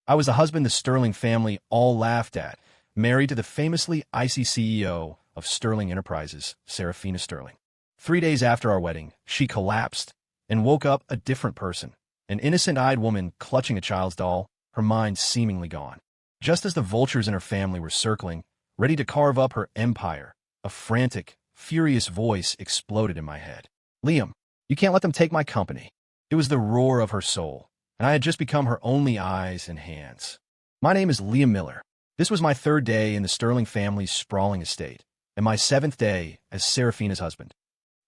I was the husband the Sterling family all laughed at, married to the famously icy CEO of Sterling Enterprises, Serafina Sterling. 3 days after our wedding, she collapsed and woke up a different person, an innocent-eyed woman clutching a child's doll, her mind seemingly gone. Just as the vultures in her family were circling, ready to carve up her empire, a frantic, furious voice exploded in my head. "Liam, you can't let them take my company." It was the roar of her soul, and I had just become her only eyes and hands. My name is Liam Miller. This was my 3rd day in the Sterling family's sprawling estate, and my 7th day as Serafina's husband.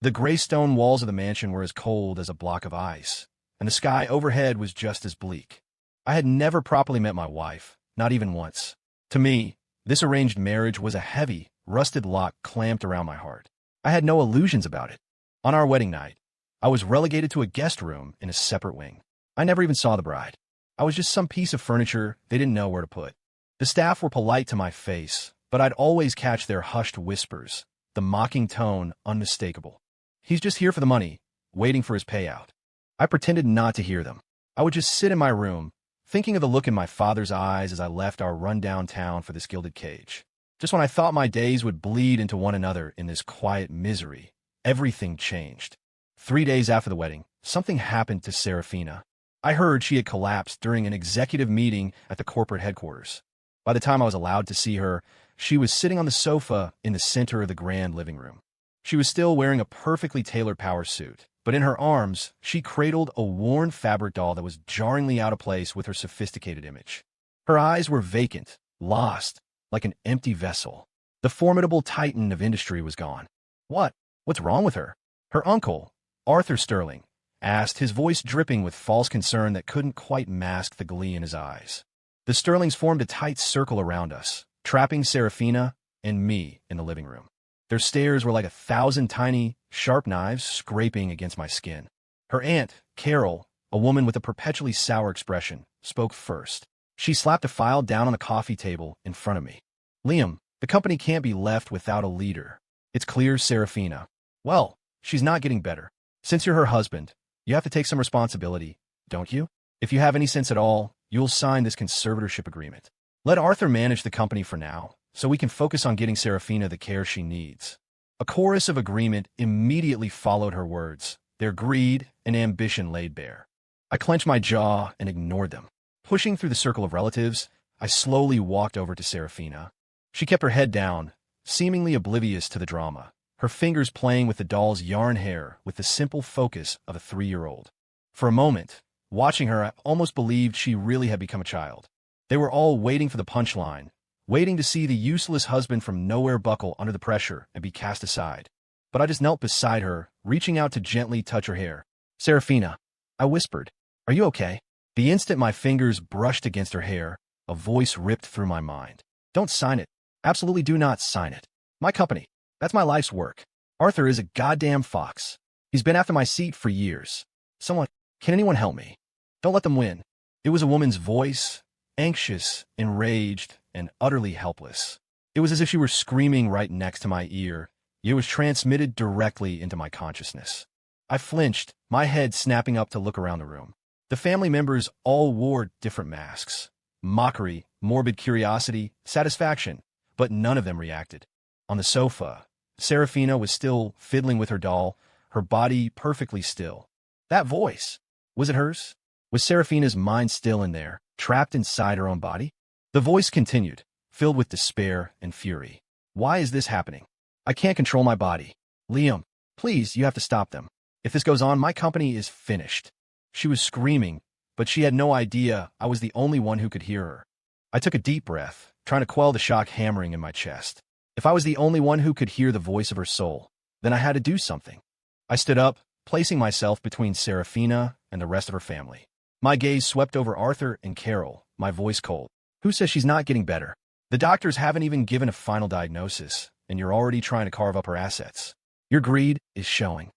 The gray stone walls of the mansion were as cold as a block of ice, and the sky overhead was just as bleak. I had never properly met my wife, not even once. To me, this arranged marriage was a heavy, rusted lock clamped around my heart. I had no illusions about it. On our wedding night, I was relegated to a guest room in a separate wing. I never even saw the bride. I was just some piece of furniture they didn't know where to put. The staff were polite to my face, but I'd always catch their hushed whispers, the mocking tone unmistakable. "He's just here for the money, waiting for his payout." I pretended not to hear them. I would just sit in my room, thinking of the look in my father's eyes as I left our rundown town for this gilded cage. Just when I thought my days would bleed into one another in this quiet misery, everything changed. 3 days after the wedding, something happened to Serafina. I heard she had collapsed during an executive meeting at the corporate headquarters. By the time I was allowed to see her, she was sitting on the sofa in the center of the grand living room. She was still wearing a perfectly tailored power suit, but in her arms, she cradled a worn fabric doll that was jarringly out of place with her sophisticated image. Her eyes were vacant, lost, like an empty vessel. The formidable titan of industry was gone. What's wrong with her?" Her uncle, Arthur Sterling, asked, his voice dripping with false concern that couldn't quite mask the glee in his eyes. The Sterlings formed a tight circle around us, trapping Serafina and me in the living room. Their stares were like 1,000 tiny, sharp knives scraping against my skin. Her aunt, Carol, a woman with a perpetually sour expression, spoke first. She slapped a file down on the coffee table in front of me. "Liam, the company can't be left without a leader. It's clear, Serafina. Well, she's not getting better. Since you're her husband, you have to take some responsibility, don't you? If you have any sense at all, you'll sign this conservatorship agreement. Let Arthur manage the company for now, so we can focus on getting Serafina the care she needs." A chorus of agreement immediately followed her words, their greed and ambition laid bare. I clenched my jaw and ignored them. Pushing through the circle of relatives, I slowly walked over to Serafina. She kept her head down, seemingly oblivious to the drama, her fingers playing with the doll's yarn hair with the simple focus of a 3-year-old. For a moment, watching her, I almost believed she really had become a child. They were all waiting for the punchline, waiting to see the useless husband from nowhere buckle under the pressure and be cast aside. But I just knelt beside her, reaching out to gently touch her hair. "Serafina," I whispered, "are you okay?" The instant my fingers brushed against her hair, a voice ripped through my mind. "Don't sign it. Absolutely do not sign it. My company. That's my life's work. Arthur is a goddamn fox. He's been after my seat for years. Can anyone help me? Don't let them win." It was a woman's voice, anxious, enraged, and utterly helpless. It was as if she were screaming right next to my ear. It was transmitted directly into my consciousness. I flinched, my head snapping up to look around the room. The family members all wore different masks. Mockery, morbid curiosity, satisfaction, but none of them reacted. On the sofa, Serafina was still fiddling with her doll, her body perfectly still. That voice, was it hers? Was Serafina's mind still in there, trapped inside her own body? The voice continued, filled with despair and fury. "Why is this happening? I can't control my body. Liam, please, you have to stop them. If this goes on, my company is finished." She was screaming, but she had no idea I was the only one who could hear her. I took a deep breath, trying to quell the shock hammering in my chest. If I was the only one who could hear the voice of her soul, then I had to do something. I stood up, placing myself between Serafina and the rest of her family. My gaze swept over Arthur and Carol, my voice cold. "Who says she's not getting better? The doctors haven't even given a final diagnosis, and you're already trying to carve up her assets. Your greed is showing."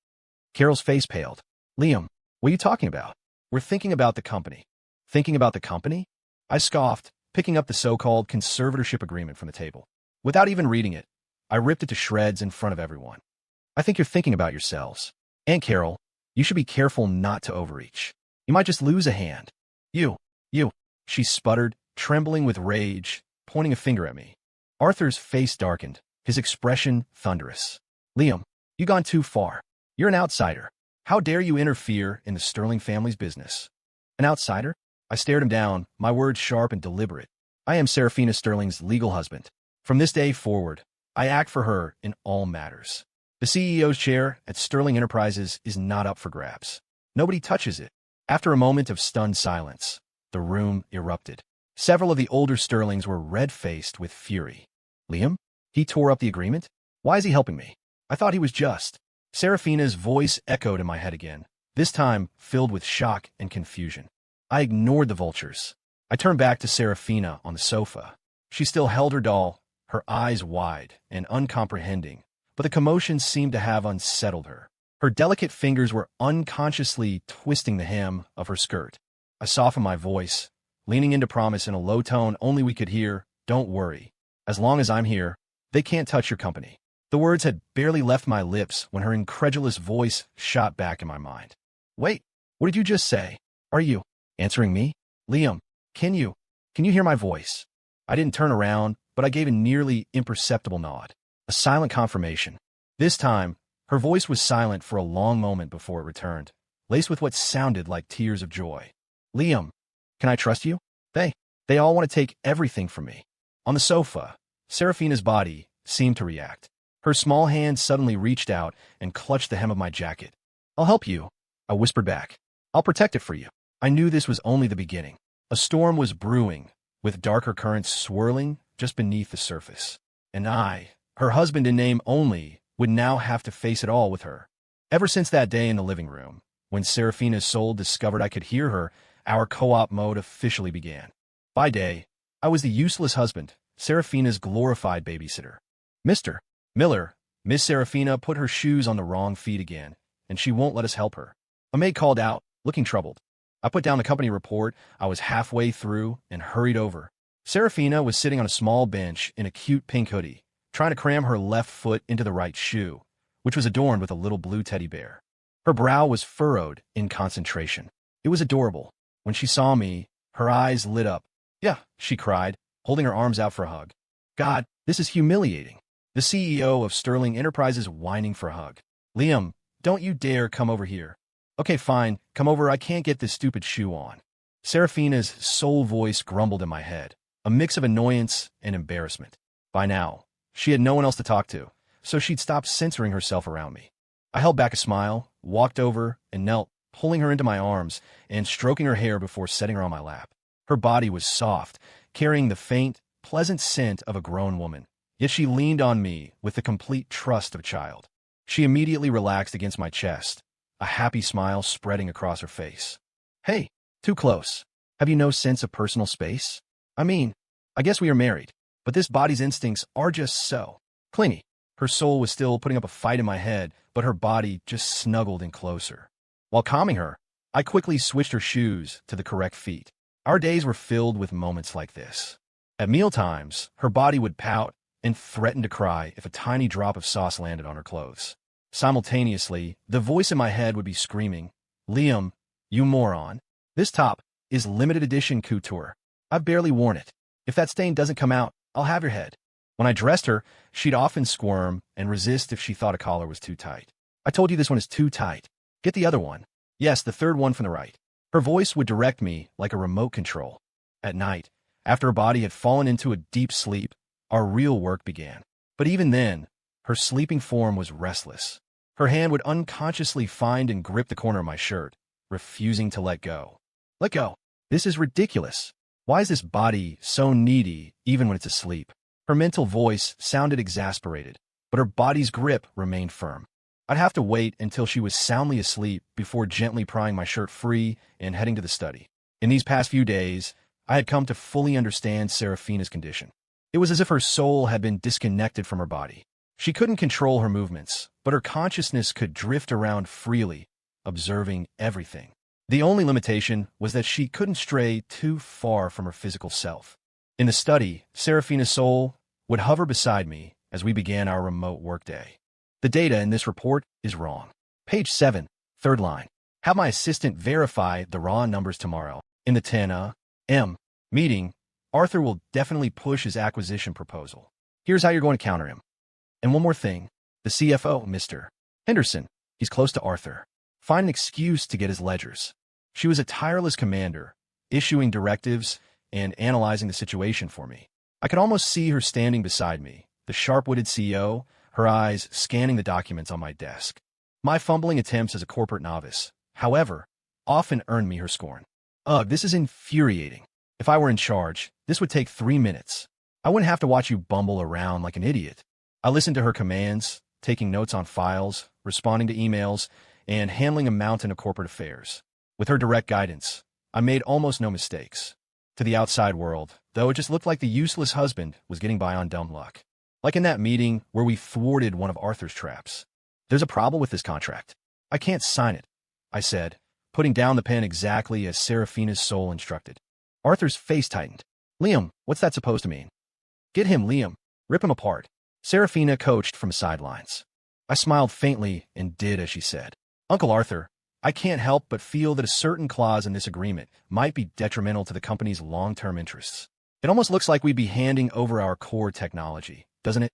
Carol's face paled. "Liam, what are you talking about? We're thinking about the company." "Thinking about the company?" I scoffed, picking up the so-called conservatorship agreement from the table. Without even reading it, I ripped it to shreds in front of everyone. "I think you're thinking about yourselves. Aunt Carol, you should be careful not to overreach. You might just lose a hand. You. she sputtered, trembling with rage, pointing a finger at me. Arthur's face darkened, his expression thunderous. Liam, you gone too far. You're an outsider. How dare you interfere in the Sterling family's business? An outsider? I stared him down, my words sharp and deliberate. I am Seraphina Sterling's legal husband. From this day forward, I act for her in all matters. The CEO's chair at Sterling Enterprises is not up for grabs. Nobody touches it. After a moment of stunned silence, the room erupted. Several of the older Sterlings were red-faced with fury. Liam? He tore up the agreement? Why is he helping me? I thought he was just. Seraphina's voice echoed in my head again, this time filled with shock and confusion. I ignored the vultures. I turned back to Seraphina on the sofa. She still held her doll, her eyes wide and uncomprehending, but the commotion seemed to have unsettled her. Her delicate fingers were unconsciously twisting the hem of her skirt. I softened my voice, leaning into promise in a low tone only we could hear, "Don't worry. As long as I'm here, they can't touch your company." The words had barely left my lips when her incredulous voice shot back in my mind. "Wait, what did you just say? Are you answering me? Liam, can you hear my voice?" I didn't turn around, but I gave a nearly imperceptible nod. A silent confirmation. This time, her voice was silent for a long moment before it returned, laced with what sounded like tears of joy. "Liam, can I trust you? They all want to take everything from me." On the sofa, Seraphina's body seemed to react. Her small hand suddenly reached out and clutched the hem of my jacket. "I'll help you," I whispered back. "I'll protect it for you." I knew this was only the beginning. A storm was brewing, with darker currents swirling just beneath the surface. And I, her husband in name only, would now have to face it all with her. Ever since that day in the living room, when Seraphina's soul discovered I could hear her, our co-op mode officially began. By day, I was the useless husband, Seraphina's glorified babysitter. "Mr. Miller," Miss Seraphina put her shoes on the wrong feet again, and she won't let us help her. A maid called out, looking troubled. I put down the company report I was halfway through and hurried over. Seraphina was sitting on a small bench in a cute pink hoodie, trying to cram her left foot into the right shoe, which was adorned with a little blue teddy bear. Her brow was furrowed in concentration. It was adorable. When she saw me, her eyes lit up. "Yeah," she cried, holding her arms out for a hug. "God, this is humiliating." The CEO of Sterling Enterprises whining for a hug. "Liam, don't you dare come over here." "Okay, fine, come over, I can't get this stupid shoe on." Seraphina's soul voice grumbled in my head, a mix of annoyance and embarrassment. By now, she had no one else to talk to, so she'd stopped censoring herself around me. I held back a smile, walked over, and knelt, pulling her into my arms and stroking her hair before setting her on my lap. Her body was soft, carrying the faint, pleasant scent of a grown woman, yet she leaned on me with the complete trust of a child. She immediately relaxed against my chest, a happy smile spreading across her face. "Hey, too close. Have you no sense of personal space? I mean, I guess we are married, but this body's instincts are just so clingy." Her soul was still putting up a fight in my head, but her body just snuggled in closer. While calming her, I quickly switched her shoes to the correct feet. Our days were filled with moments like this. At mealtimes, her body would pout and threaten to cry if a tiny drop of sauce landed on her clothes. Simultaneously, the voice in my head would be screaming, "Liam, you moron. This top is limited edition couture. I've barely worn it. If that stain doesn't come out, I'll have your head." When I dressed her, she'd often squirm and resist if she thought a collar was too tight. "I told you this one is too tight. Get the other one. Yes, the third one from the right." Her voice would direct me like a remote control. At night, after her body had fallen into a deep sleep, our real work began. But even then, her sleeping form was restless. Her hand would unconsciously find and grip the corner of my shirt, refusing to let go. "Let go. This is ridiculous. Why is this body so needy even when it's asleep?" Her mental voice sounded exasperated, but her body's grip remained firm. I'd have to wait until she was soundly asleep before gently prying my shirt free and heading to the study. In these past few days, I had come to fully understand Seraphina's condition. It was as if her soul had been disconnected from her body. She couldn't control her movements, but her consciousness could drift around freely, observing everything. The only limitation was that she couldn't stray too far from her physical self. In the study, Seraphina's soul would hover beside me as we began our remote workday. The data in this report is wrong. Page 7, third line. Have my assistant verify the raw numbers tomorrow. In the 10 m. Meeting, Arthur will definitely push his acquisition proposal. Here's how you're going to counter him. And one more thing. The CFO, Mr. Henderson, he's close to Arthur. Find an excuse to get his ledgers. She was a tireless commander, issuing directives and analyzing the situation for me. I could almost see her standing beside me, the sharp-witted CEO, her eyes scanning the documents on my desk. My fumbling attempts as a corporate novice, however, often earned me her scorn. Ugh, this is infuriating. If I were in charge, this would take 3 minutes. I wouldn't have to watch you bumble around like an idiot. I listened to her commands, taking notes on files, responding to emails, and handling a mountain of corporate affairs. With her direct guidance, I made almost no mistakes. To the outside world, though, it just looked like the useless husband was getting by on dumb luck. Like in that meeting where we thwarted one of Arthur's traps. There's a problem with this contract. I can't sign it, I said, putting down the pen exactly as Serafina's soul instructed. Arthur's face tightened. Liam, what's that supposed to mean? Get him, Liam. Rip him apart. Serafina coached from the sidelines. I smiled faintly and did as she said. Uncle Arthur, I can't help but feel that a certain clause in this agreement might be detrimental to the company's long-term interests. It almost looks like we'd be handing over our core technology, doesn't it?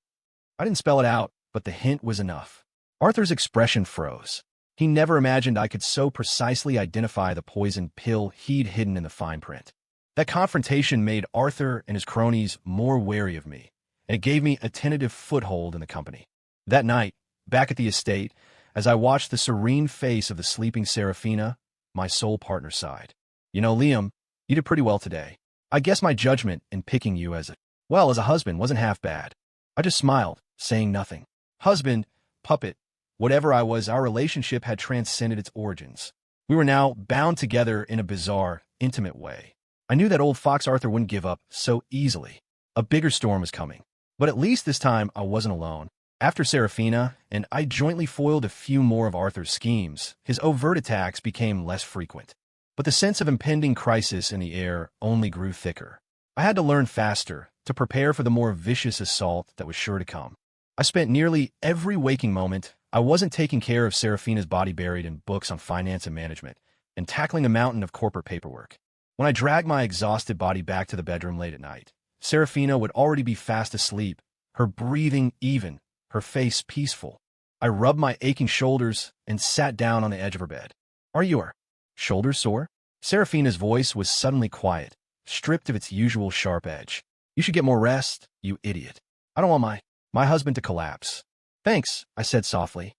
I didn't spell it out, but the hint was enough. Arthur's expression froze. He never imagined I could so precisely identify the poison pill he'd hidden in the fine print. That confrontation made Arthur and his cronies more wary of me, and it gave me a tentative foothold in the company. That night, back at the estate, as I watched the serene face of the sleeping Serafina, my soul partner sighed. You know, Liam, you did pretty well today. I guess my judgment in picking you as a husband wasn't half bad. I just smiled, saying nothing. Husband, puppet, whatever I was, our relationship had transcended its origins. We were now bound together in a bizarre, intimate way. I knew that old fox Arthur wouldn't give up so easily. A bigger storm was coming. But at least this time I wasn't alone. After Serafina and I jointly foiled a few more of Arthur's schemes, his overt attacks became less frequent. But the sense of impending crisis in the air only grew thicker. I had to learn faster, to prepare for the more vicious assault that was sure to come. I spent nearly every waking moment I wasn't taking care of Serafina's body buried in books on finance and management, and tackling a mountain of corporate paperwork. When I dragged my exhausted body back to the bedroom late at night, Serafina would already be fast asleep, her breathing even, her face peaceful. I rubbed my aching shoulders and sat down on the edge of her bed. Are your shoulders sore? Serafina's voice was suddenly quiet, stripped of its usual sharp edge. You should get more rest, you idiot. I don't want my husband to collapse. Thanks, I said softly.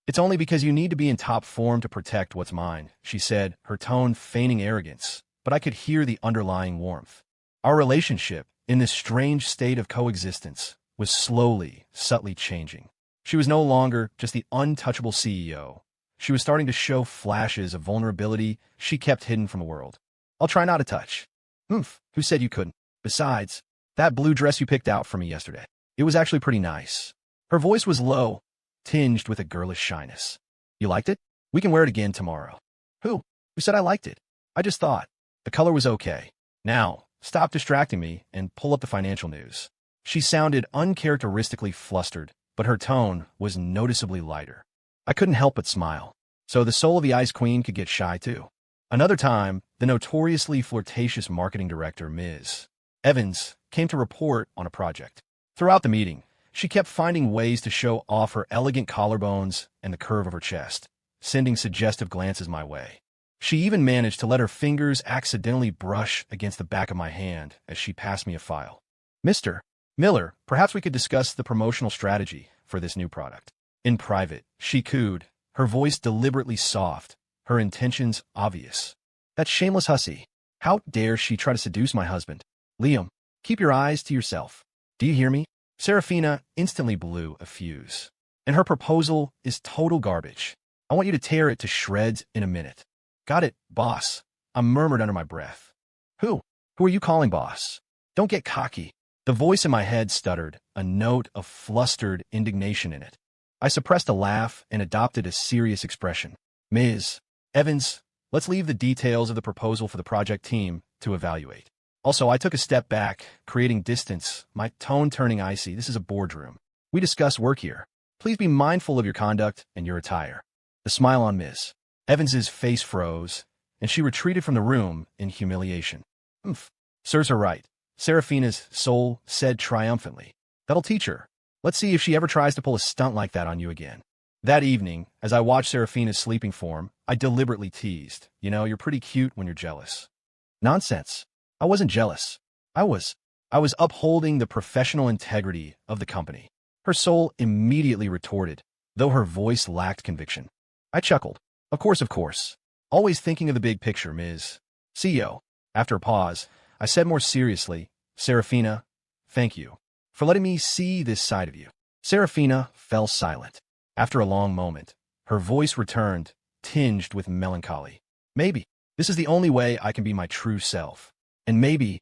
It's only because you need to be in top form to protect what's mine, she said, her tone feigning arrogance, but I could hear the underlying warmth. Our relationship, in this strange state of coexistence, was slowly, subtly changing. She was no longer just the untouchable CEO. She was starting to show flashes of vulnerability she kept hidden from the world. I'll try not to touch. Who said you couldn't? Besides, that blue dress you picked out for me yesterday, it was actually pretty nice. Her voice was low, tinged with a girlish shyness. You liked it? We can wear it again tomorrow. Who said I liked it? I just thought. The color was okay. Now, stop distracting me and pull up the financial news. She sounded uncharacteristically flustered, but her tone was noticeably lighter. I couldn't help but smile. So the soul of the Ice Queen could get shy too. Another time, the notoriously flirtatious marketing director, Ms. Evans, came to report on a project. Throughout the meeting, she kept finding ways to show off her elegant collarbones and the curve of her chest, sending suggestive glances my way. She even managed to let her fingers accidentally brush against the back of my hand as she passed me a file. Mr. Miller, perhaps we could discuss the promotional strategy for this new product. In private, she cooed, her voice deliberately soft, her intentions obvious. That shameless hussy. How dare she try to seduce my husband? Liam, keep your eyes to yourself. Do you hear me? Serafina instantly blew a fuse. And her proposal is total garbage. I want you to tear it to shreds in a minute. Got it, boss. I murmured under my breath. Who are you calling boss? Don't get cocky. The voice in my head stuttered, a note of flustered indignation in it. I suppressed a laugh and adopted a serious expression. Ms. Evans, let's leave the details of the proposal for the project team to evaluate. Also, I took a step back, creating distance, my tone turning icy. This is a boardroom. We discuss work here. Please be mindful of your conduct and your attire. The smile on Ms. Evans's face froze, and she retreated from the room in humiliation. Umph. Serves her right, Seraphina's soul said triumphantly. That'll teach her. Let's see if she ever tries to pull a stunt like that on you again. That evening, as I watched Seraphina's sleeping form, I deliberately teased. You're pretty cute when you're jealous. Nonsense. I wasn't jealous. I was. I was upholding the professional integrity of the company. Her soul immediately retorted, though her voice lacked conviction. I chuckled. Of course. Always thinking of the big picture, Ms. CEO. After a pause, I said more seriously, Seraphina, thank you for letting me see this side of you. Seraphina fell silent. After a long moment, her voice returned, tinged with melancholy. Maybe this is the only way I can be my true self. And maybe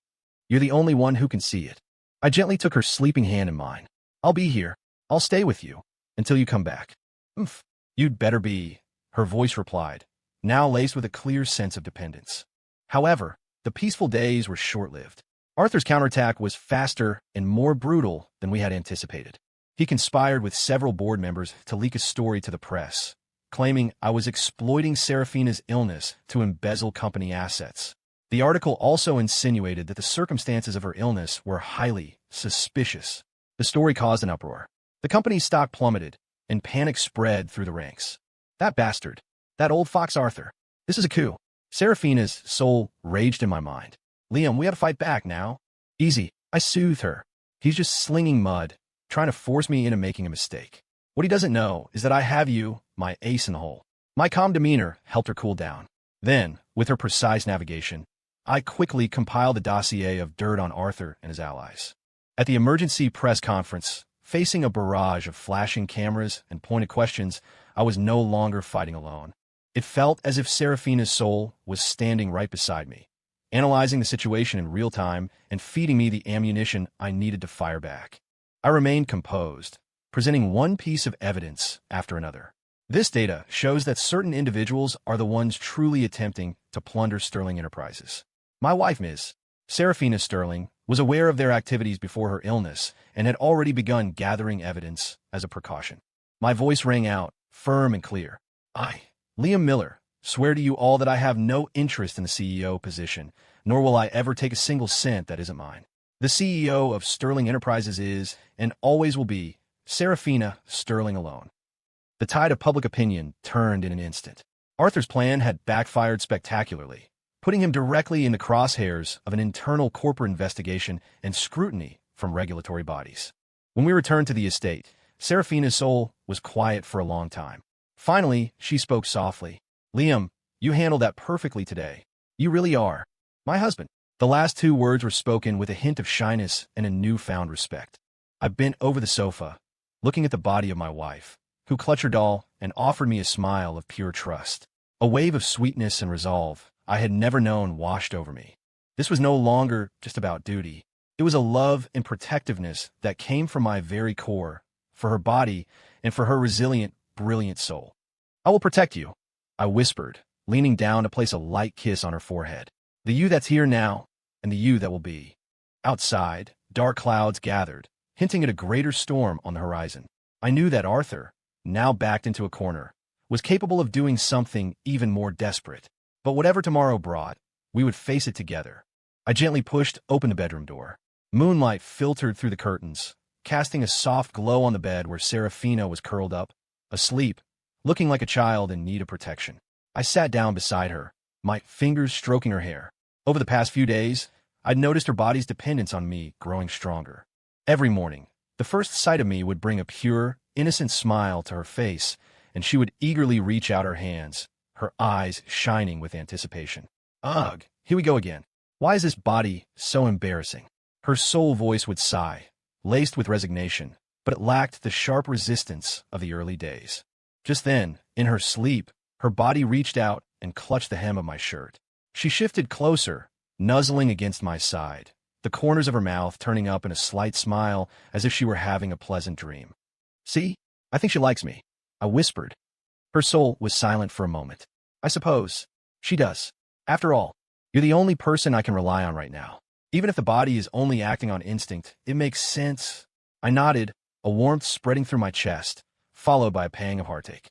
you're the only one who can see it. I gently took her sleeping hand in mine. I'll be here. I'll stay with you until you come back. Umph. You'd better be, her voice replied, now laced with a clear sense of dependence. However, the peaceful days were short-lived. Arthur's counterattack was faster and more brutal than we had anticipated. He conspired with several board members to leak a story to the press, claiming I was exploiting Seraphina's illness to embezzle company assets. The article also insinuated that the circumstances of her illness were highly suspicious. The story caused an uproar. The company's stock plummeted, and panic spread through the ranks. That bastard. That old fox Arthur. This is a coup. Seraphina's soul raged in my mind. Liam, we have to fight back now. Easy. I soothed her. He's just slinging mud, trying to force me into making a mistake. What he doesn't know is that I have you, my ace in the hole. My calm demeanor helped her cool down. Then, with her precise navigation, I quickly compiled a dossier of dirt on Arthur and his allies. At the emergency press conference, facing a barrage of flashing cameras and pointed questions, I was no longer fighting alone. It felt as if Seraphina's soul was standing right beside me, analyzing the situation in real time and feeding me the ammunition I needed to fire back. I remained composed, presenting one piece of evidence after another. This data shows that certain individuals are the ones truly attempting to plunder Sterling Enterprises. My wife, Ms. Seraphina Sterling, was aware of their activities before her illness and had already begun gathering evidence as a precaution. My voice rang out, firm and clear. I, Liam Miller, swear to you all that I have no interest in the CEO position, nor will I ever take a single cent that isn't mine. The CEO of Sterling Enterprises is, and always will be, Seraphina Sterling alone. The tide of public opinion turned in an instant. Arthur's plan had backfired spectacularly, putting him directly in the crosshairs of an internal corporate investigation and scrutiny from regulatory bodies. When we returned to the estate, Seraphina's soul was quiet for a long time. Finally, she spoke softly. Liam, you handled that perfectly today. You really are. My husband. The last two words were spoken with a hint of shyness and a newfound respect. I bent over the sofa, looking at the body of my wife, who clutched her doll and offered me a smile of pure trust. A wave of sweetness and resolve I had never known washed over me. This was no longer just about duty. It was a love and protectiveness that came from my very core, for her body and for her resilient, brilliant soul. I will protect you, I whispered, leaning down to place a light kiss on her forehead. The you that's here now, and the you that will be. Outside, dark clouds gathered, hinting at a greater storm on the horizon. I knew that Arthur, now backed into a corner, was capable of doing something even more desperate. But whatever tomorrow brought, we would face it together. I gently pushed open the bedroom door. Moonlight filtered through the curtains, casting a soft glow on the bed where Seraphina was curled up, asleep, looking like a child in need of protection. I sat down beside her, my fingers stroking her hair. Over the past few days, I'd noticed her body's dependence on me growing stronger. Every morning, the first sight of me would bring a pure, innocent smile to her face, and she would eagerly reach out her hands, her eyes shining with anticipation. Ugh, here we go again. Why is this body so embarrassing? Her soul voice would sigh, laced with resignation, but it lacked the sharp resistance of the early days. Just then, in her sleep, her body reached out and clutched the hem of my shirt. She shifted closer, nuzzling against my side, the corners of her mouth turning up in a slight smile as if she were having a pleasant dream. See, I think she likes me, I whispered. Her soul was silent for a moment. I suppose she does. After all, you're the only person I can rely on right now. Even if the body is only acting on instinct, it makes sense. I nodded, a warmth spreading through my chest, followed by a pang of heartache.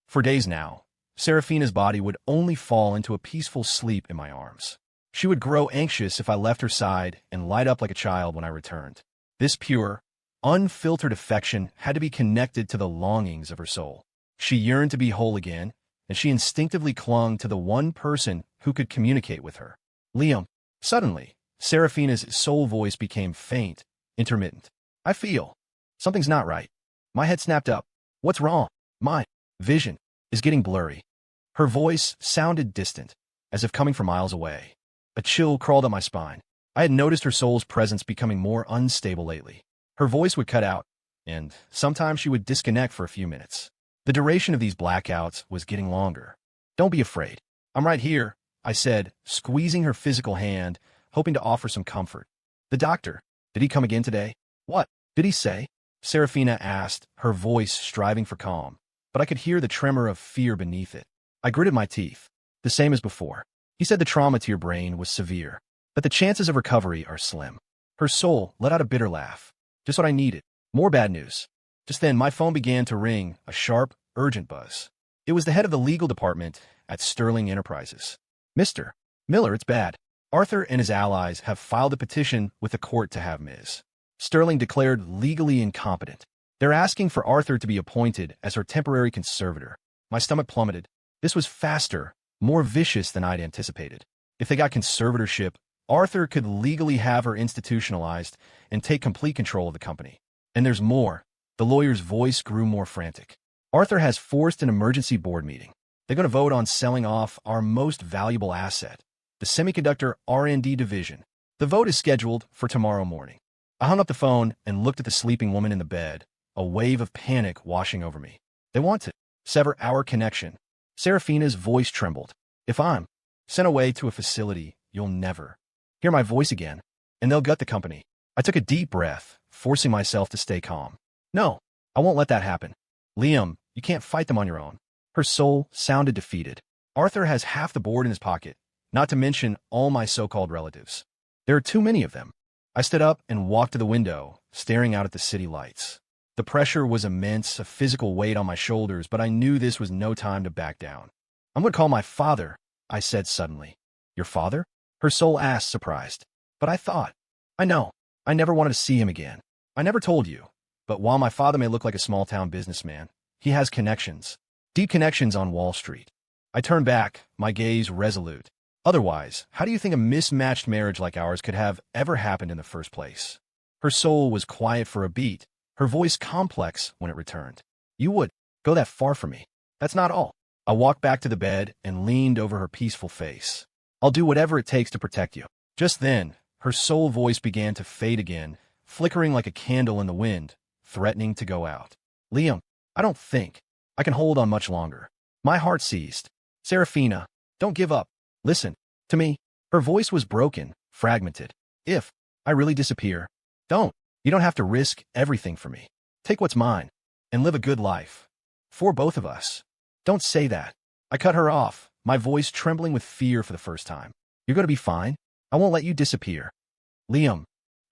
For days now, Seraphina's body would only fall into a peaceful sleep in my arms. She would grow anxious if I left her side and light up like a child when I returned. This pure, unfiltered affection had to be connected to the longings of her soul. She yearned to be whole again, and she instinctively clung to the one person who could communicate with her. Liam. Suddenly, Seraphina's soul voice became faint, intermittent. I feel something's not right. My head snapped up. What's wrong? My vision is getting blurry. Her voice sounded distant, as if coming from miles away. A chill crawled up my spine. I had noticed her soul's presence becoming more unstable lately. Her voice would cut out, and sometimes she would disconnect for a few minutes. The duration of these blackouts was getting longer. Don't be afraid. I'm right here, I said, squeezing her physical hand, hoping to offer some comfort. The doctor, did he come again today? What did he say? Seraphina asked, her voice striving for calm, but I could hear the tremor of fear beneath it. I gritted my teeth. The same as before. He said the trauma to your brain was severe, but the chances of recovery are slim. Her soul let out a bitter laugh. Just what I needed. More bad news. Just then, my phone began to ring, a sharp, urgent buzz. It was the head of the legal department at Sterling Enterprises. Mr. Miller, it's bad. Arthur and his allies have filed a petition with the court to have Ms. Sterling declared legally incompetent. They're asking for Arthur to be appointed as her temporary conservator. My stomach plummeted. This was faster, more vicious than I'd anticipated. If they got conservatorship, Arthur could legally have her institutionalized and take complete control of the company. And there's more. The lawyer's voice grew more frantic. Arthur has forced an emergency board meeting. They're going to vote on selling off our most valuable asset, the semiconductor R&D division. The vote is scheduled for tomorrow morning. I hung up the phone and looked at the sleeping woman in the bed, a wave of panic washing over me. They want to sever our connection. Seraphina's voice trembled. If I'm sent away to a facility, you'll never hear my voice again, and they'll gut the company. I took a deep breath, forcing myself to stay calm. No, I won't let that happen. Liam, you can't fight them on your own. Her soul sounded defeated. Arthur has half the board in his pocket, not to mention all my so-called relatives. There are too many of them. I stood up and walked to the window, staring out at the city lights. The pressure was immense, a physical weight on my shoulders, but I knew this was no time to back down. I'm going to call my father, I said suddenly. Your father? Her soul asked, surprised. But I know, I never wanted to see him again. I never told you, but while my father may look like a small-town businessman, he has connections, deep connections on Wall Street. I turned back, my gaze resolute. Otherwise, how do you think a mismatched marriage like ours could have ever happened in the first place? Her soul was quiet for a beat, her voice complex when it returned. You would go that far for me. That's not all. I walked back to the bed and leaned over her peaceful face. I'll do whatever it takes to protect you. Just then, her soul voice began to fade again, flickering like a candle in the wind, threatening to go out. Liam, I don't think I can hold on much longer. My heart seized. Seraphina, don't give up. Listen to me. Her voice was broken, fragmented. If I really disappear, you don't have to risk everything for me. Take what's mine and live a good life. For both of us. Don't say that. I cut her off, my voice trembling with fear for the first time. You're going to be fine. I won't let you disappear. Liam.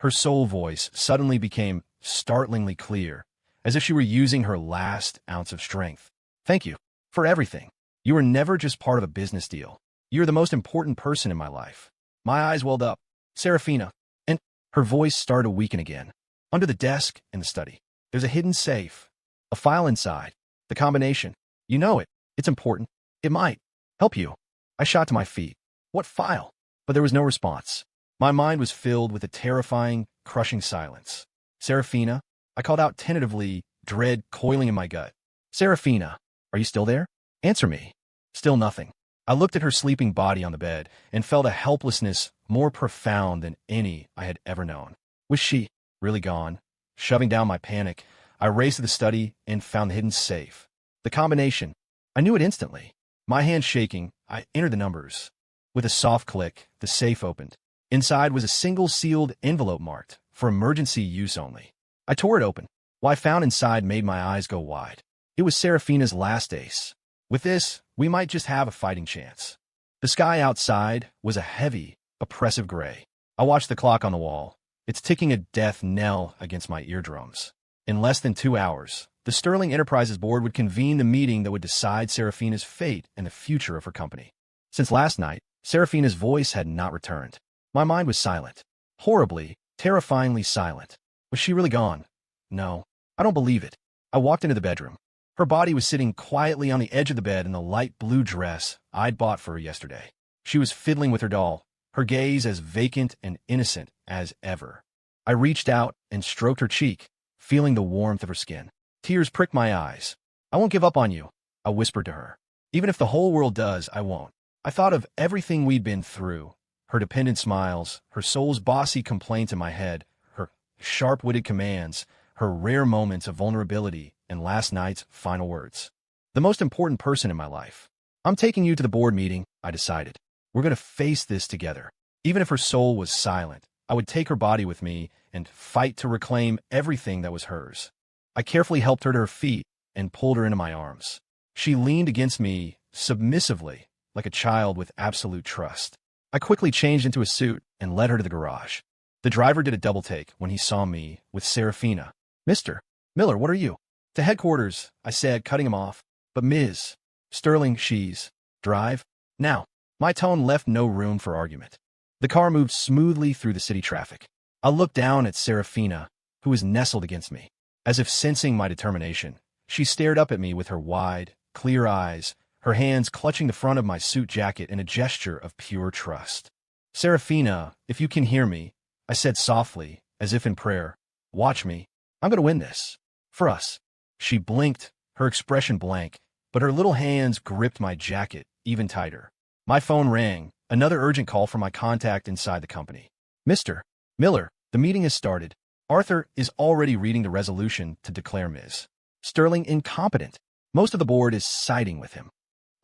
Her soul voice suddenly became startlingly clear, as if she were using her last ounce of strength. Thank you for everything. You were never just part of a business deal. You're the most important person in my life. My eyes welled up. Seraphina. And her voice started to weaken again. Under the desk in the study, there's a hidden safe. A file inside. The combination. You know it. It's important. It might help you. I shot to my feet. What file? But there was no response. My mind was filled with a terrifying, crushing silence. Seraphina, I called out tentatively, dread coiling in my gut. Seraphina, are you still there? Answer me. Still nothing. I looked at her sleeping body on the bed and felt a helplessness more profound than any I had ever known. Was she really gone? Shoving down my panic, I raced to the study and found the hidden safe. The combination. I knew it instantly. My hand shaking, I entered the numbers. With a soft click, the safe opened. Inside was a single sealed envelope marked, for emergency use only. I tore it open. What I found inside made my eyes go wide. It was Seraphina's last ace. With this, we might just have a fighting chance. The sky outside was a heavy, oppressive gray. I watched the clock on the wall. It's ticking a death knell against my eardrums. In less than 2 hours, the Sterling Enterprises board would convene the meeting that would decide Seraphina's fate and the future of her company. Since last night, Seraphina's voice had not returned. My mind was silent. Horribly, terrifyingly silent. Was she really gone? No, I don't believe it. I walked into the bedroom. Her body was sitting quietly on the edge of the bed in the light blue dress I'd bought for her yesterday. She was fiddling with her doll, her gaze as vacant and innocent as ever. I reached out and stroked her cheek, feeling the warmth of her skin. Tears pricked my eyes. I won't give up on you, I whispered to her. Even if the whole world does, I won't. I thought of everything we'd been through, her dependent smiles, her soul's bossy complaints in my head, her sharp-witted commands, her rare moments of vulnerability, and last night's final words. The most important person in my life. I'm taking you to the board meeting, I decided. We're going to face this together. Even if her soul was silent, I would take her body with me and fight to reclaim everything that was hers. I carefully helped her to her feet and pulled her into my arms. She leaned against me submissively, like a child with absolute trust. I quickly changed into a suit and led her to the garage. The driver did a double take when he saw me with Seraphina. Mr. Miller, what are you? To headquarters, I said, cutting him off. But Ms. Sterling, she's. Drive? Now. My tone left no room for argument. The car moved smoothly through the city traffic. I looked down at Seraphina, who was nestled against me. As if sensing my determination, she stared up at me with her wide, clear eyes, her hands clutching the front of my suit jacket in a gesture of pure trust. Seraphina, if you can hear me, I said softly, as if in prayer, watch me. I'm going to win this. For us. She blinked, her expression blank, but her little hands gripped my jacket even tighter. My phone rang, another urgent call from my contact inside the company. Mr. Miller, the meeting has started. Arthur is already reading the resolution to declare Ms. Sterling incompetent. Most of the board is siding with him.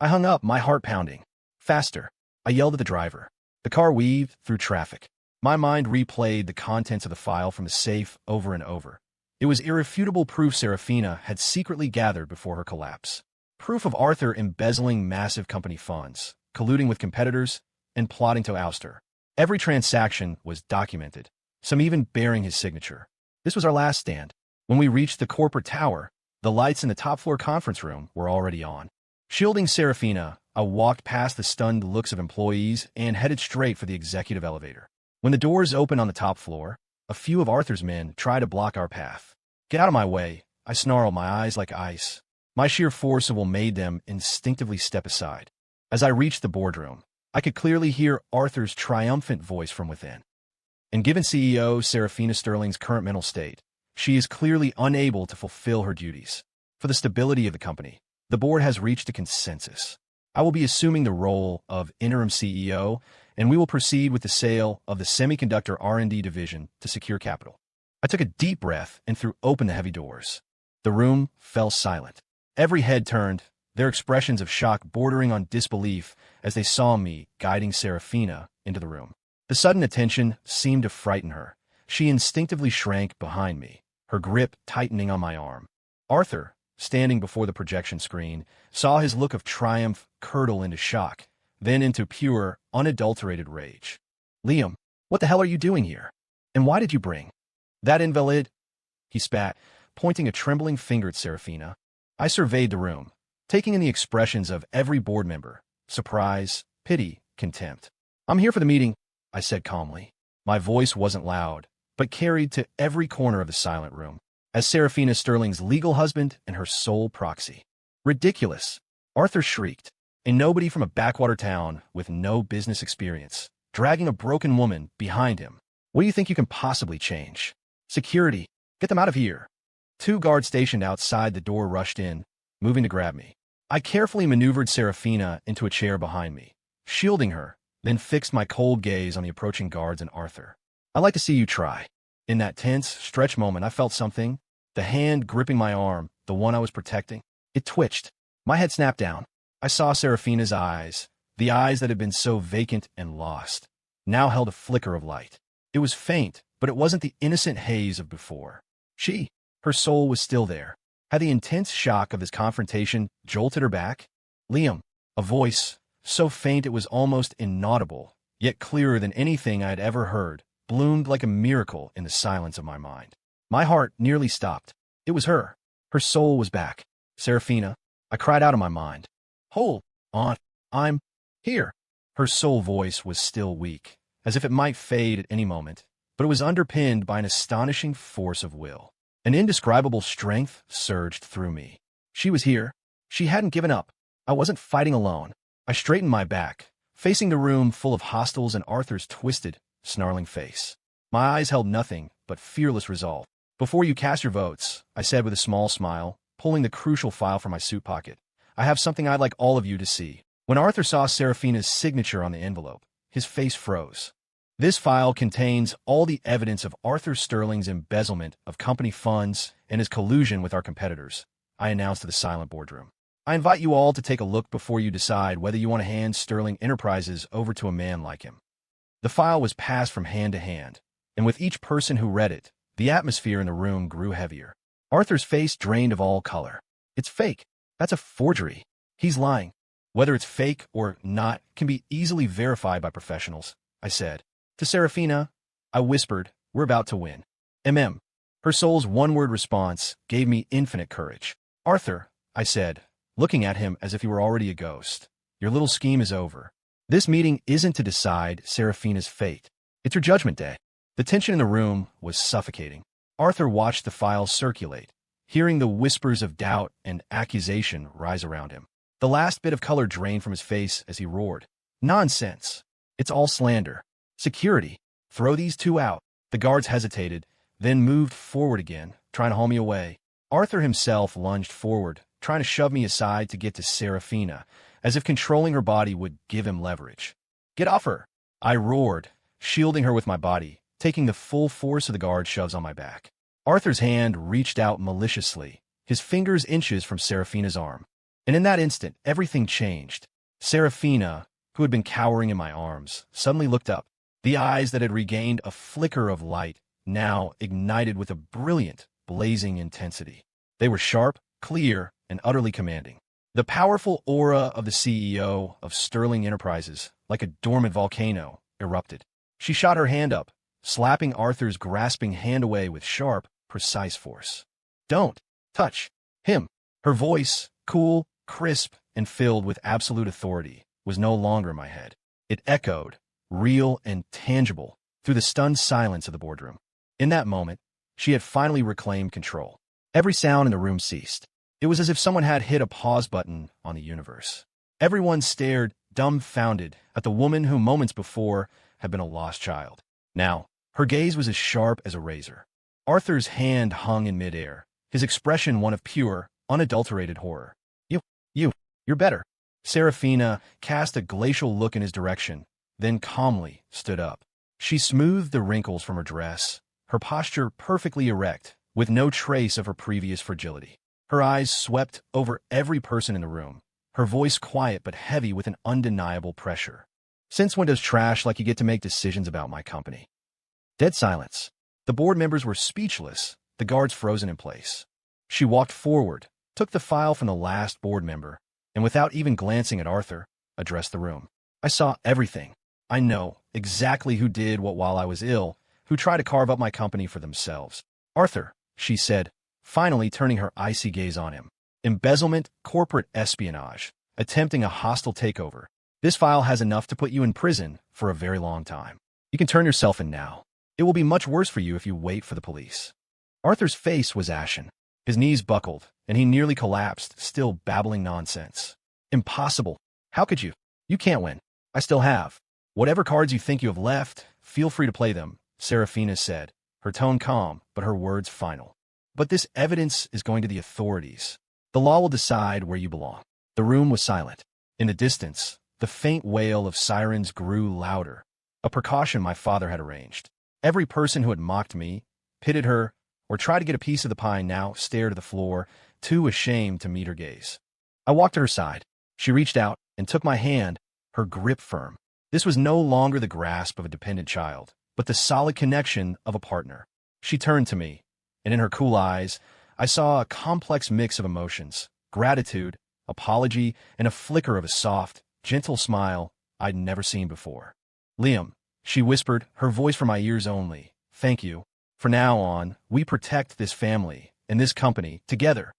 I hung up, my heart pounding. Faster. I yelled at the driver. The car weaved through traffic. My mind replayed the contents of the file from the safe over and over. It was irrefutable proof Seraphina had secretly gathered before her collapse. Proof of Arthur embezzling massive company funds, colluding with competitors, and plotting to oust her. Every transaction was documented, some even bearing his signature. This was our last stand. When we reached the corporate tower, the lights in the top-floor conference room were already on. Shielding Seraphina, I walked past the stunned looks of employees and headed straight for the executive elevator. When the doors opened on the top floor, a few of Arthur's men tried to block our path. Get out of my way, I snarled, my eyes like ice. My sheer force of will made them instinctively step aside. As I reached the boardroom, I could clearly hear Arthur's triumphant voice from within. And given CEO Seraphina Sterling's current mental state, she is clearly unable to fulfill her duties. For the stability of the company, the board has reached a consensus. I will be assuming the role of interim CEO, and we will proceed with the sale of the semiconductor R&D division to secure capital. I took a deep breath and threw open the heavy doors. The room fell silent. Every head turned, their expressions of shock bordering on disbelief as they saw me guiding Seraphina into the room. The sudden attention seemed to frighten her. She instinctively shrank behind me, her grip tightening on my arm. Arthur, standing before the projection screen, saw his look of triumph curdle into shock, then into pure, unadulterated rage. Liam, what the hell are you doing here? And why did you bring that invalid? He spat, pointing a trembling finger at Seraphina. I surveyed the room, taking in the expressions of every board member, surprise, pity, contempt. I'm here for the meeting, I said calmly. My voice wasn't loud, but carried to every corner of the silent room, as Seraphina Sterling's legal husband and her sole proxy. Ridiculous, Arthur shrieked. A nobody from a backwater town with no business experience, dragging a broken woman behind him. What do you think you can possibly change? Security, get them out of here. 2 guards stationed outside the door rushed in, moving to grab me. I carefully maneuvered Seraphina into a chair behind me, shielding her, then fixed my cold gaze on the approaching guards and Arthur. I'd like to see you try. In that tense, stretch moment, I felt something. The hand gripping my arm, the one I was protecting. It twitched. My head snapped down. I saw Seraphina's eyes, the eyes that had been so vacant and lost, now held a flicker of light. It was faint, but it wasn't the innocent haze of before. Her soul was still there. Had the intense shock of this confrontation jolted her back? Liam, a voice, so faint it was almost inaudible, yet clearer than anything I had ever heard, bloomed like a miracle in the silence of my mind. My heart nearly stopped. It was her. Her soul was back. Seraphina, I cried out in my mind. Hold on. I'm here. Her sole voice was still weak, as if it might fade at any moment, but it was underpinned by an astonishing force of will. An indescribable strength surged through me. She was here. She hadn't given up. I wasn't fighting alone. I straightened my back, facing the room full of hostiles and Arthur's twisted, snarling face. My eyes held nothing but fearless resolve. "Before you cast your votes," I said with a small smile, pulling the crucial file from my suit pocket, "I have something I'd like all of you to see." When Arthur saw Seraphina's signature on the envelope, his face froze. "This file contains all the evidence of Arthur Sterling's embezzlement of company funds and his collusion with our competitors," I announced to the silent boardroom. "I invite you all to take a look before you decide whether you want to hand Sterling Enterprises over to a man like him." The file was passed from hand to hand, and with each person who read it, the atmosphere in the room grew heavier. Arthur's face drained of all color. "It's fake. That's a forgery. He's lying. Whether it's fake or not can be easily verified by professionals," I said. To Seraphina, I whispered, "We're about to win." Her soul's one-word response gave me infinite courage. "Arthur," I said, looking at him as if he were already a ghost, "your little scheme is over. This meeting isn't to decide Seraphina's fate. It's her judgment day." The tension in the room was suffocating. Arthur watched the file circulate, hearing the whispers of doubt and accusation rise around him. The last bit of color drained from his face as he roared, "Nonsense! It's all slander. Security, throw these two out." The guards hesitated, then moved forward again, trying to haul me away. Arthur himself lunged forward, trying to shove me aside to get to Seraphina, as if controlling her body would give him leverage. "Get off her!" I roared, shielding her with my body, taking the full force of the guard shoves on my back. Arthur's hand reached out maliciously, his fingers inches from Seraphina's arm. And in that instant, everything changed. Seraphina, who had been cowering in my arms, suddenly looked up. The eyes that had regained a flicker of light now ignited with a brilliant, blazing intensity. They were sharp, clear, and utterly commanding. The powerful aura of the CEO of Sterling Enterprises, like a dormant volcano, erupted. She shot her hand up, slapping Arthur's grasping hand away with sharp, precise force. "Don't touch him." Her voice, cool, crisp, and filled with absolute authority, was no longer in my head. It echoed, real and tangible, through the stunned silence of the boardroom. In that moment, she had finally reclaimed control. Every sound in the room ceased. It was as if someone had hit a pause button on the universe. Everyone stared, dumbfounded, at the woman who moments before had been a lost child. Now, her gaze was as sharp as a razor. Arthur's hand hung in midair, his expression one of pure, unadulterated horror. You're better." Seraphina cast a glacial look in his direction, then calmly stood up. She smoothed the wrinkles from her dress, her posture perfectly erect, with no trace of her previous fragility. Her eyes swept over every person in the room, her voice quiet but heavy with an undeniable pressure. "Since when does trash like you get to make decisions about my company?" Dead silence. The board members were speechless, the guards frozen in place. She walked forward, took the file from the last board member, and without even glancing at Arthur, addressed the room. "I saw everything. I know exactly who did what while I was ill, who tried to carve up my company for themselves." "Arthur," she said, finally turning her icy gaze on him. "Embezzlement, corporate espionage, attempting a hostile takeover. This file has enough to put you in prison for a very long time. You can turn yourself in now. It will be much worse for you if you wait for the police." Arthur's face was ashen. His knees buckled, and he nearly collapsed, still babbling nonsense. "Impossible. How could you? You can't win. I still have. Whatever cards you think you have left, feel free to play them," Seraphina said, her tone calm, but her words final. "But this evidence is going to the authorities. The law will decide where you belong." The room was silent. In the distance, the faint wail of sirens grew louder, a precaution my father had arranged. Every person who had mocked me, pitied her, or tried to get a piece of the pie now stared at the floor, too ashamed to meet her gaze. I walked to her side. She reached out and took my hand, her grip firm. This was no longer the grasp of a dependent child, but the solid connection of a partner. She turned to me, and in her cool eyes, I saw a complex mix of emotions, gratitude, apology, and a flicker of a soft, gentle smile I'd never seen before. "Liam," she whispered, her voice for my ears only, "thank you. From now on, we protect this family and this company together."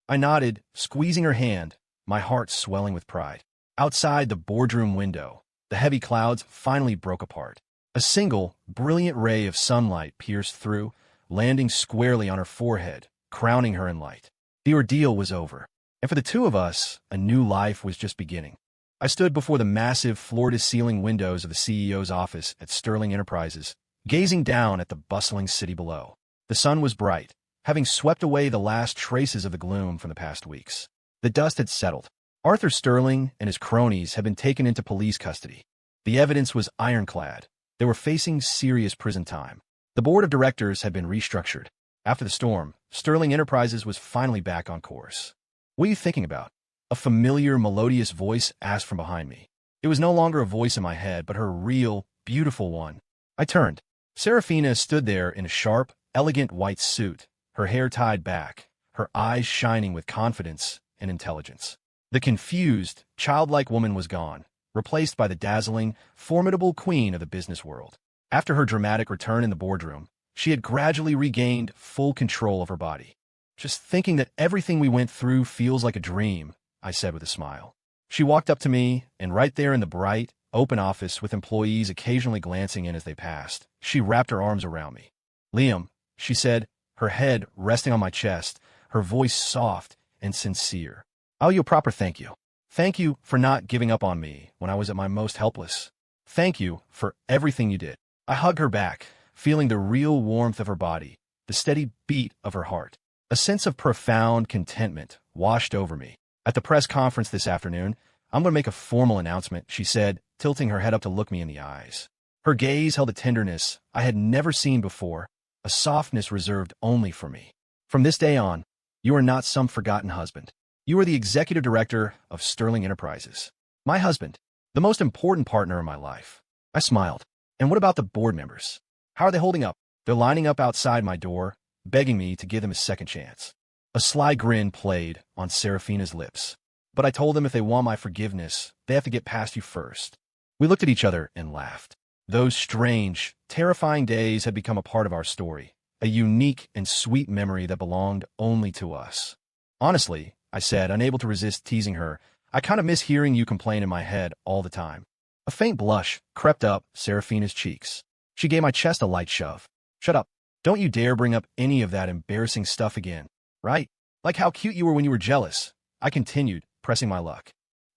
I nodded, squeezing her hand, my heart swelling with pride. Outside the boardroom window, The heavy clouds finally broke apart. A single, brilliant ray of sunlight pierced through, landing squarely on her forehead, crowning her in light. The ordeal was over, and for the two of us, a new life was just beginning. I stood before the massive floor-to-ceiling windows of the CEO's office at Sterling Enterprises, gazing down at the bustling city below. The sun was bright, having swept away the last traces of the gloom from the past weeks. The dust had settled. Arthur Sterling and his cronies had been taken into police custody. The evidence was ironclad. They were facing serious prison time. The board of directors had been restructured. After the storm, Sterling Enterprises was finally back on course. "What are you thinking about?" A familiar, melodious voice asked from behind me. It was no longer a voice in my head, but her real, beautiful one. I turned. Serafina stood there in a sharp, elegant white suit, her hair tied back, her eyes shining with confidence and intelligence. The confused, childlike woman was gone, replaced by the dazzling, formidable queen of the business world. After her dramatic return in the boardroom, she had gradually regained full control of her body. "Just thinking that everything we went through feels like a dream," I said with a smile. She walked up to me, and right there in the bright, open office with employees occasionally glancing in as they passed, she wrapped her arms around me. "Liam," she said, her head resting on my chest, her voice soft and sincere. "I owe you a proper thank you. Thank you for not giving up on me when I was at my most helpless. Thank you for everything you did." I hugged her back, feeling the real warmth of her body, the steady beat of her heart. A sense of profound contentment washed over me. "At the press conference this afternoon, I'm going to make a formal announcement," she said, tilting her head up to look me in the eyes. Her gaze held a tenderness I had never seen before, a softness reserved only for me. "From this day on, you are not some forgotten husband. You are the executive director of Sterling Enterprises. My husband, the most important partner in my life." I smiled. "And what about the board members? How are they holding up?" "They're lining up outside my door, begging me to give them a second chance." A sly grin played on Serafina's lips. "But I told them if they want my forgiveness, they have to get past you first." We looked at each other and laughed. Those strange, terrifying days had become a part of our story, a unique and sweet memory that belonged only to us. "Honestly," I said, unable to resist teasing her, "I kind of miss hearing you complain in my head all the time." A faint blush crept up Serafina's cheeks. She gave my chest a light shove. "Shut up. Don't you dare bring up any of that embarrassing stuff again. Right? Like how cute you were when you were jealous," I continued, pressing my luck.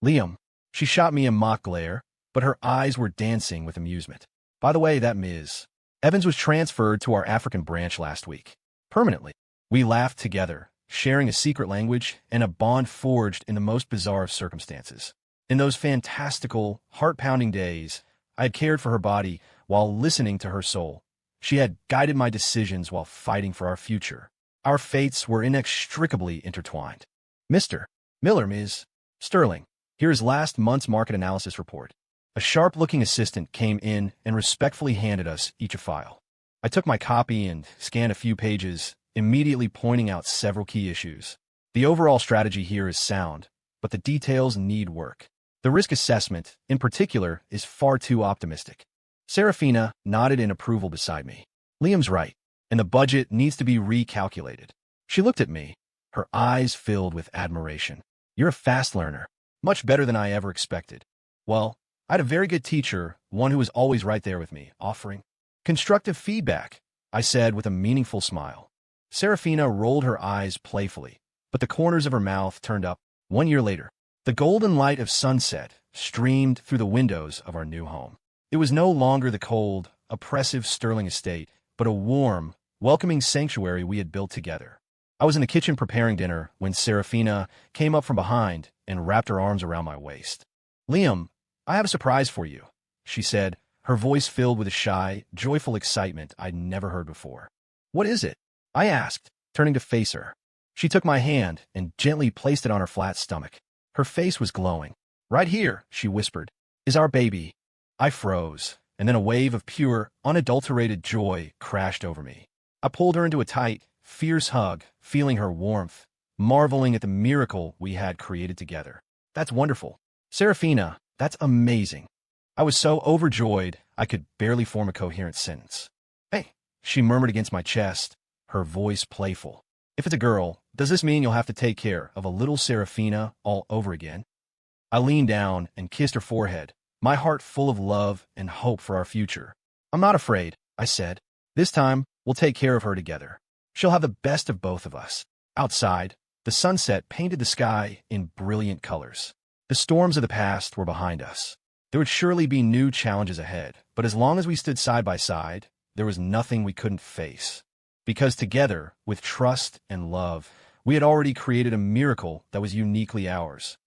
"Liam." She shot me a mock glare, but her eyes were dancing with amusement. "By the way, that Ms. Evans was transferred to our African branch last week. Permanently." We laughed together, sharing a secret language and a bond forged in the most bizarre of circumstances. In those fantastical, heart-pounding days, I had cared for her body while listening to her soul. She had guided my decisions while fighting for our future. Our fates were inextricably intertwined. "Mr. Miller, Ms. Sterling, here is last month's market analysis report." A sharp-looking assistant came in and respectfully handed us each a file. I took my copy and scanned a few pages, immediately pointing out several key issues. "The overall strategy here is sound, but the details need work. The risk assessment, in particular, is far too optimistic." Serafina nodded in approval beside me. "Liam's right, and the budget needs to be recalculated." She looked at me, her eyes filled with admiration. "You're a fast learner, much better than I ever expected." "Well, I had a very good teacher, one who was always right there with me, offering constructive feedback," I said with a meaningful smile. Serafina rolled her eyes playfully, but the corners of her mouth turned up. 1 year later, the golden light of sunset streamed through the windows of our new home. It was no longer the cold, oppressive Sterling estate, but a warm, welcoming sanctuary we had built together. I was in the kitchen preparing dinner when Serafina came up from behind and wrapped her arms around my waist. "Liam, I have a surprise for you," she said, her voice filled with a shy, joyful excitement I'd never heard before. "What is it?" I asked, turning to face her. She took my hand and gently placed it on her flat stomach. Her face was glowing. "Right here," she whispered, "is our baby." I froze, and then a wave of pure, unadulterated joy crashed over me. I pulled her into a tight, fierce hug, feeling her warmth, marveling at the miracle we had created together. "That's wonderful. Serafina, that's amazing." I was so overjoyed I could barely form a coherent sentence. "Hey," she murmured against my chest, her voice playful. "If it's a girl, does this mean you'll have to take care of a little Serafina all over again?" I leaned down and kissed her forehead, my heart full of love and hope for our future. "I'm not afraid," I said. "This time, we'll take care of her together. She'll have the best of both of us." Outside, the sunset painted the sky in brilliant colors. The storms of the past were behind us. There would surely be new challenges ahead, but as long as we stood side by side, there was nothing we couldn't face. Because together, with trust and love, we had already created a miracle that was uniquely ours.